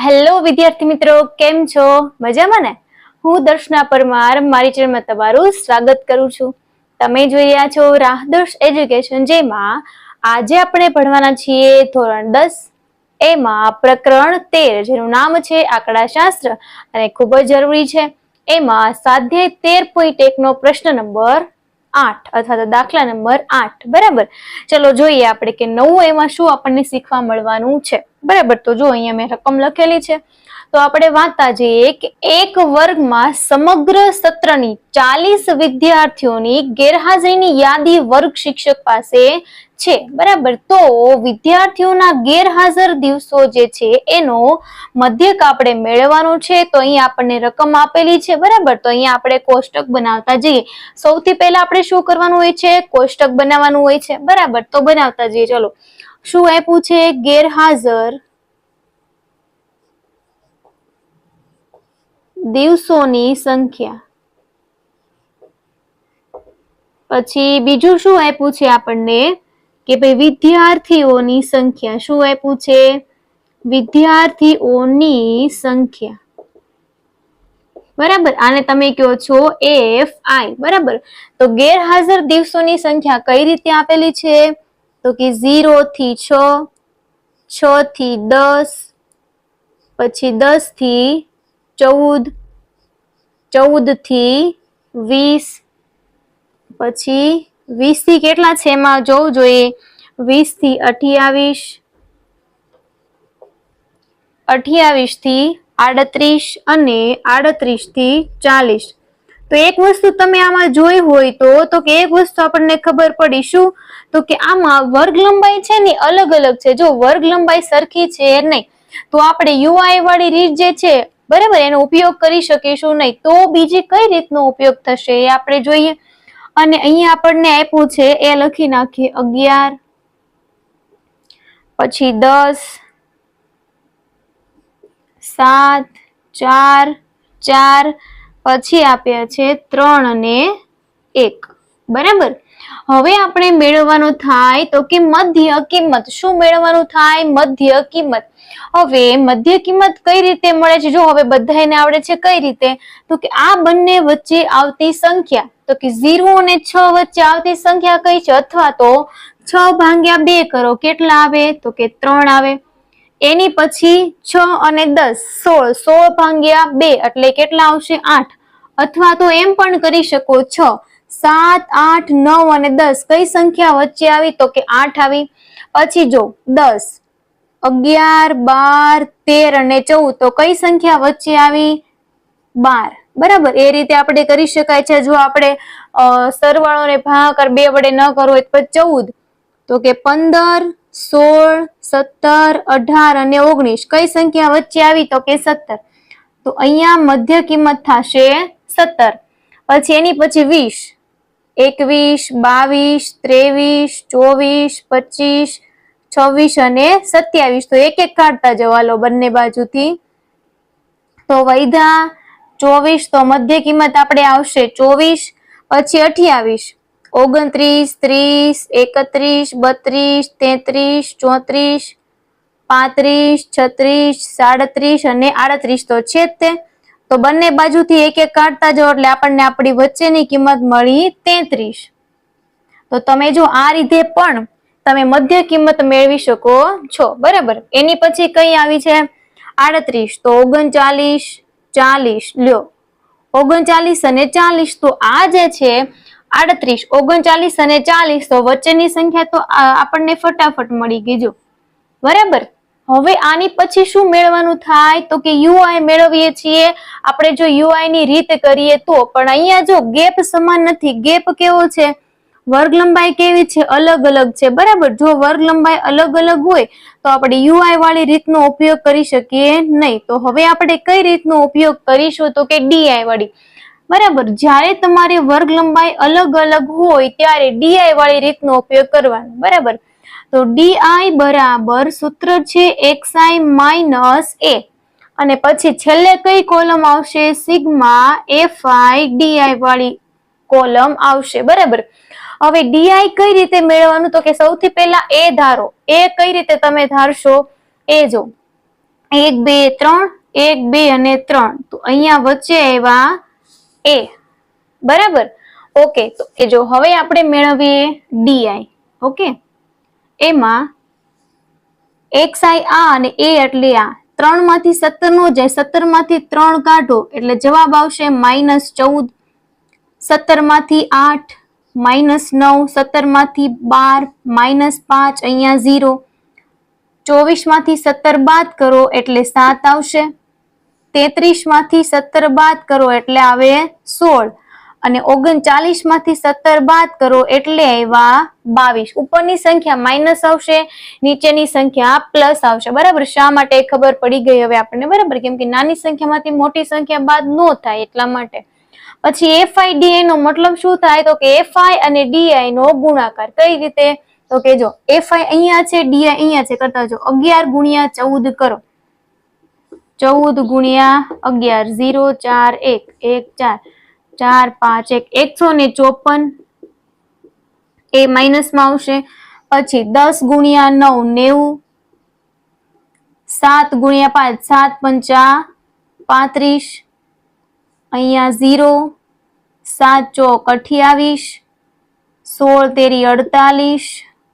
Hello વિદ્યાર્થી મિત્રો, કેમ છો? મજામાં ને? હું દર્શના પરમાર મારી ચેનલમાં તમારું સ્વાગત કરું છું. તમે જોઈ રહ્યા છો રાહદર્શ એજ્યુકેશન, જેમાં આજે આપણે ભણવાના છીએ ધોરણ 10, એમાં પ્રકરણ 13, જેનું નામ છે આંકડાશાસ્ત્ર અને ખૂબ જ જરૂરી છે. એમાં સ્વાધ્યાય 13.1 નો પ્રશ્ન નંબર 8 અથવા તો દાખલા નંબર 8. બરાબર, ચલો જોઈએ આપણે કે નવું એમાં શું આપણને શીખવા મળવાનું છે. બરાબર, તો જો અહીંયા મેં રકમ લખેલી છે, તો આપણે વાંચતા જઈએ કે એક વર્ગમાં સમગ્ર સત્રની 40 વિદ્યાર્થીઓની ગેરહાજરીની યાદી વર્ગ શિક્ષક પાસે છે. બરાબર, તો વિદ્યાર્થીઓના ગેરહાજર દિવસો જે છે એનો મધ્યક આપણે મેળવવાનો છે. તો અહીંયા આપણને રકમ આપેલી છે. બરાબર, તો અહીંયા આપણે કોષ્ટક બનાવતા જઈએ. સૌથી પહેલા આપણે શું કરવાનું હોય છે? કોષ્ટક બનાવવાનું હોય છે. બરાબર, તો બનાવતા જઈએ. ચલો, શું આપ્યું છે? ગેરહાજર દિવસોની સંખ્યા. પછી બીજું શું આપ્યું છે આપણને કે ભાઈ વિદ્યાર્થીઓની સંખ્યા. શું આપ્યું છે? વિદ્યાર્થીઓની સંખ્યા. બરાબર, આને તમે કહો છો FI. બરાબર, તો ગેરહાજર દિવસોની સંખ્યા કઈ રીતે આપેલી છે? તો કે 0 થી 6, 6 થી 10, પછી 10 થી 14, 14 થી 20, પછી 20 થી કેટલા છે એમાં જોવું જોઈએ, 20 થી 28, 28 થી 38 અને 38 થી 40. તો એક વસ્તુ તમે આમાં જોઈ હોય તો કે એક વસ્તુ આપણને ખબર પડી. શું? તો કે આમાં વર્ગ લંબાઈ છે ને અલગ અલગ છે. જો વર્ગ લંબાઈ સરખી છે નહીં, તો આપણે UI વાળી રીત જે છે, બરાબર, એનો ઉપયોગ કરી શકીશું નહીં. તો બીજી કઈ રીતનો ઉપયોગ થશે એ આપણે જોઈએ. અને અહીંયા આપણને આપ્યું છે એ લખી નાખીએ 11, પછી 10, 7, 4, 4, પછી આપ્યા છે 3 અને 1. બરાબર, હવે આપણે મેળવવાનું થાય તો કે મધ્ય કિંમત. શું મેળવવાનું થાય? મધ્ય કિંમત. હવે મધ્ય કિંમત કઈ રીતે મળે છે? જો હવે બધાને આવડે છે. કઈ રીતે? તો કે આ બંને વચ્ચે આવતી સંખ્યા, તો કે 0 અને 6 વચ્ચે આવતી સંખ્યા કઈ છે? અથવા તો 6 ભાગ્યા 2 કરો, કેટલા આવે? તો કે 3 આવે. એની પછી 6 અને 10, 16, 16 ભાગ્યા 2 એટલે કેટલા આવશે? 8. અથવા તો એમ પણ કરી શકો 6, 7, 8, 9 અને 10 કઈ સંખ્યા વચ્ચે આવી? તો કે 8 આવી. પછી જો 10, 11, 12, 13 અને 14 તો કઈ સંખ્યા વચ્ચે આવી? 12. બરાબર, એ રીતે આપણે કરી શકાય છે. જો આપણે સરવાળો અને ભાગાકાર 2 વડે ન કરવો હોય તો 14, તો કે 15, 16, 17, 18 અને 19 કઈ સંખ્યા વચ્ચે આવી? તો કે 17. તો અહીંયા મધ્ય કિંમત થશે 17. પછી એની પછી 20, 21, 22, 23, 24, 25, 26 અને 27. તો એક એક કાઢતા જવા લો બંને બાજુથી. તો વૈધા 24, તો મધ્ય કિંમત આપણે આવશે 24. પછી 28, 29, 30, 31, 32, 33, 34, 35, 36, 37 અને 38 તો છે જ તે. તો બંને બાજુથી એક એક કાઢતા જાઓ એટલે આપણને આપણી વચ્ચેની કિંમત મળી 33. તો તમે જો આ રીતે પણ તમે મધ્ય કિંમત મેળવી શકો છો. બરાબર, એની પછી કઈ આવી છે? 38, તો 39, 40 લ્યો, 39 અને 40. તો આ જે છે 38, 39 અને 40, તો વચ્ચેની સંખ્યા તો આપણને ફટાફટ મળી ગઈ. જો બરાબર, હવે આની પછી શું મેળવવાનું થાય? તો કે UI મેળવીએ છીએ આપણે. જો UI ની રીત કરીએ તો પણ અહીંયા જો ગેપ સમાન નથી. ગેપ કેવો છે? વર્ગ લંબાઈ કેવી છે? અલગ અલગ છે. બરાબર, જો વર્ગ લંબાઈ અલગ અલગ હોય તો આપણે UI વાળી રીતનો ઉપયોગ કરી શકીએ નહીં. તો હવે આપણે કઈ રીતનો ઉપયોગ કરીશું? તો કે DI વાળી. બરાબર, જ્યારે તમારી વર્ગ લંબાઈ અલગ અલગ હોય ત્યારે DI વાળી રીતનો ઉપયોગ કરવાનો. બરાબર, તો DI બરાબર સૂત્ર છે XI માઇનસ A, અને પછી છેલ્લે કઈ કોલમ આવશે? સિગ્મા FI DI વાળી કોલમ આવશે. બરાબર, હવે DI કઈ રીતે મેળવવાનું? તો કે સૌથી પહેલા A ધારો. A કઈ રીતે તમે ધારશો? એ જો 1 2 3 1 2 અને 3 તો અહીંયા વચ્ચે આવ્યા a બરાબર. ઓકે, તો એ જો હવે આપણે મેળવીએ ડીઆઈ. ઓકે, એમાં xi આ અને a એટલે આ 3 માંથી 17 નો જાય, 17 માંથી 3 કાઢો એટલે જવાબ આવશે -14. 17 માંથી 8 -9, 17 માંથી 12 -5 અહીંયા 0. 24 માંથી 17 બાદ કરો એટલે 7 આવશે. 33 માંથી 17 બાદ કરો એટલે આવે 16 અને 39 માંથી 17 બાદ કરો એટલે આવ્યા 22. ઉપરની સંખ્યા માઇનસ આવશે, નીચેની સંખ્યા પ્લસ આવશે. બરાબર, શા માટે ખબર પડી ગઈ હવે આપણને. બરાબર, કેમ કે નાની સંખ્યામાંથી મોટી સંખ્યા બાદ ન થાય એટલા માટે. પછી fi di નો મતલબ શું થાય તો કે fi અને di નો ગુણાકાર. કઈ રીતે તો કે જો fi અહીંયા છે, di અહીંયા છે, કરતા જો 11 ગુણ્યા 14 કરો. 14 ગુણ્યા 11 0 4 1 1 4 4 5 1 154 એ માઇનસ માં આવશે. પછી 10 ગુણ્યા 9 90, 7 ગુણ્યા 5 7 પંચા 35, અહીંયા 0, 7 ચોક 28, 16 તેરી 48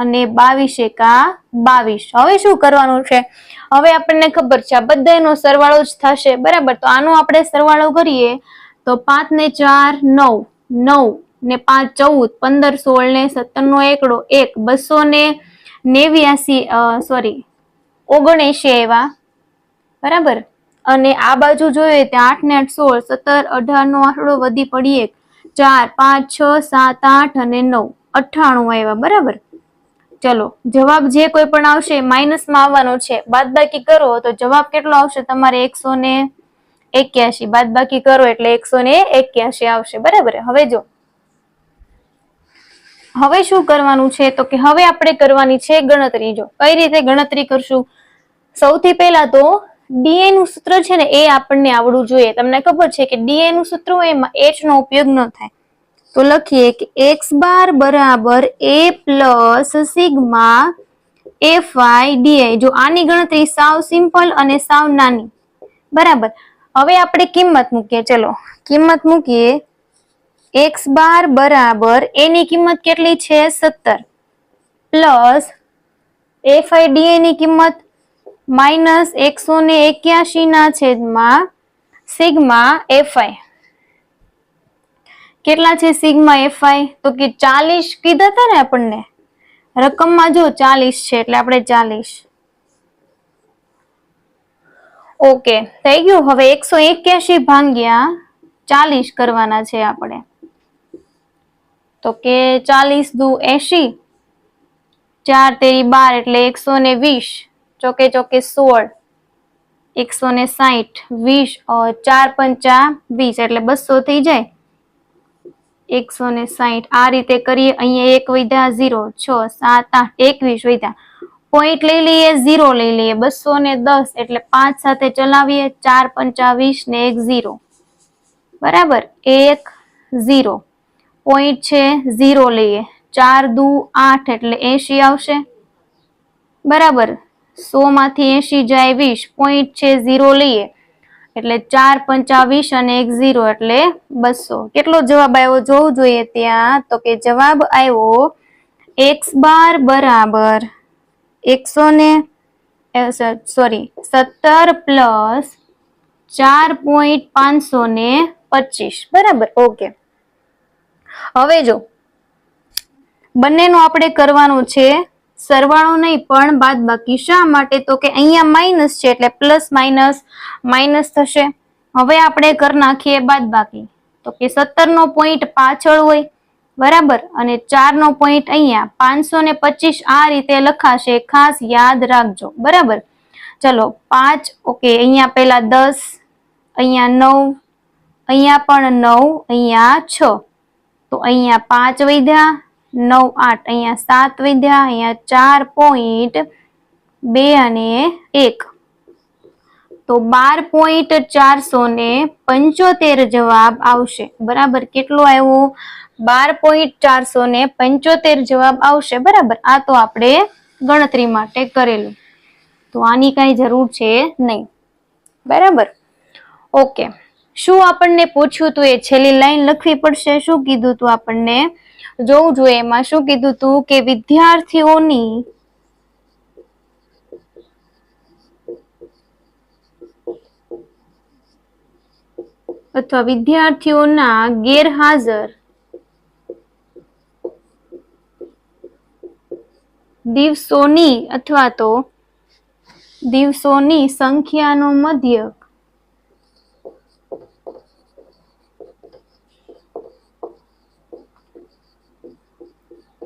અને 22 એકા 22. હવે શું કરવાનું છે? હવે આપણને ખબર છે આ બધાનો સરવાળો જ થશે. બરાબર, તો આનો આપણે સરવાળો કરીએ તો 5 ને 4 9, 9 ને 5 14, 15 16 ને 17 નો એકડો 1, 289 સોરી 79 એવા. બરાબર, અને આ બાજુ જોઈએ ત્યાં 8 ને 8 16, 17 18 નો આંકડો વધી પડી 1, 4 5 6 7 8 અને 9 98 આવ્યા. બરાબર, ચલો જવાબ જે કોઈ પણ આવશે માઇનસ માં આવવાનો છે. બાદબાકી કરો તો જવાબ કેટલો આવશે તમારે? 181. બાદબાકી કરો એટલે 181 આવશે. બરાબર, હવે જો હવે શું કરવાનું છે તો કે હવે આપણે કરવાની છે ગણતરી. જો કઈ રીતે ગણતરી કરશું? સૌથી પહેલા તો ડીએ નું સૂત્ર છે ને એ આપણને આવડવું જોઈએ. તમને ખબર છે કે ડીએ નું સૂત્ર હોય એમાં h નો ઉપયોગ ન થાય. તો લખીએ કે x બાર બરાબર a plus sigma fi di. જો આની ગણતરી સાવ સિમ્પલ અને સાવ નાની. બરાબર, હવે આપણે કિંમત મૂકીએ. ચલો કિંમત મૂકીએ. x બાર બરાબર એની કિંમત કેટલી છે? 17 પ્લસ fi di ની કિંમત માઇનસ 181 ના છેદમાં સિગ્મા fi. કેટલા છે સિગ્મા fi? તો કે 40 કીધા હતા ને આપણને રકમમાં. જો 40 છે એટલે આપણે 40. ઓકે, થઈ ગયું. હવે 181 ભાગ્યા 40 કરવાના છે આપણે. તો કે 40 દુ 80, 4 તેરી 12 એટલે 120, ચોકે ચોકે 16, 160, 20, 4 પંચા 20 એટલે 200 થઈ જાય. 160 આ રીતે કરીએ. અહીંયા 1 વધ્યા 0, 6 7 8 21 વધ્યા. પોઈન્ટ લઈ લઈએ, 0 લઈ લઈએ. 210 એટલે 5 સાથે ચલાવીએ. 4 પંચા 20 ને 1 0. બરાબર, 1 0. પોઈન્ટ છે 0 લઈએ. 4 દુ 8 એટલે 80 આવશે. બરાબર, 100 માંથી 80 જાય 20. પોઈન્ટ છે 0 લઈએ એટલે 4 પંચા 20 અને 1 0 એટલે 200. કેટલો જવાબ આવ્યો જોવું જોઈએ ત્યાં. તો કે જવાબ આવ્યો x બાર બરાબર 17 પ્લસ 4.525. બરાબર, ઓકે. હવે જો બંનેનો આપણે કરવાનું છે સરવાળો નહીં પણ બાદબાકી. શા માટે તો કે અહીંયા માઇનસ છે એટલે પ્લસ માઇનસ માઇનસ થશે. હવે આપણે કરી નાખીએ બાદબાકી. તો કે 17 નો પોઈન્ટ પાછળ હોય. બરાબર, અને 4 નો પોઈન્ટ અહીંયા. 525 આ રીતે લખાશે, ખાસ યાદ રાખજો. બરાબર, ચલો 5. ઓકે, અહીંયા પેલા 10, અહીંયા 9, અહીંયા પણ 9, અહીંયા 6. તો અહીંયા 5 વધ્યા, 9 8, અહીંયા 7 વધ્યા, અહીંયા 4.2 અને 1. તો 12.475 જવાબ આવશે. બરાબર, કેટલો આવ્યો? 12.475 જવાબ આવશે. બરાબર, આ તો આપણે ગણતરી માટે કરેલું. તો તો આની કાંઈ જરૂર છે નહીં. બરાબર. ઓકે, શું આપણને પૂછ્યું તું એ છેલ્લી લાઈન લખવી પડશે. શું કીધું તું આપણને જોવું જોઈએ. એમાં શું કીધું તું કે વિદ્યાર્થીઓની અથવા વિદ્યાર્થીઓના ગેરહાજર દિવસોની અથવા તો દિવસોની સંખ્યાનો મધ્યક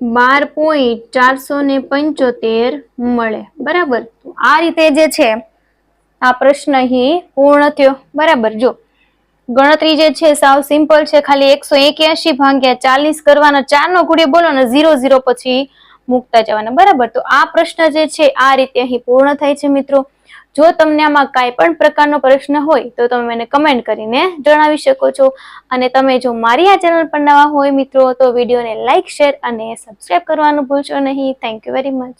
12.475 મળે. બરાબર. આ રીતે જે છે આ પ્રશ્ન અહીં પૂર્ણ થયો. બરાબર. જો ગણતરી જે છે સાવ સિમ્પલ છે, ખાલી 181 ભાગ્યા 40 કરવાના, 4 નો ઘોડીયો બોલો ને 0 પછી મૂકતા જવાના. બરાબર. તો આ પ્રશ્ન જે છે આ રીતે અહીં પૂર્ણ થાય છે મિત્રો. જો તમને આમાં કાંઈ પણ પ્રકારનો પ્રશ્ન હોય તો તમે મને કમેન્ટ કરીને જણાવી શકો છો. અને તમે જો મારી આ ચેનલ પર નવા હોય મિત્રો તો વિડીયોને લાઈક, શેર અને સબસ્ક્રાઇબ કરવાનું ભૂલશો નહીં. Thank you very much.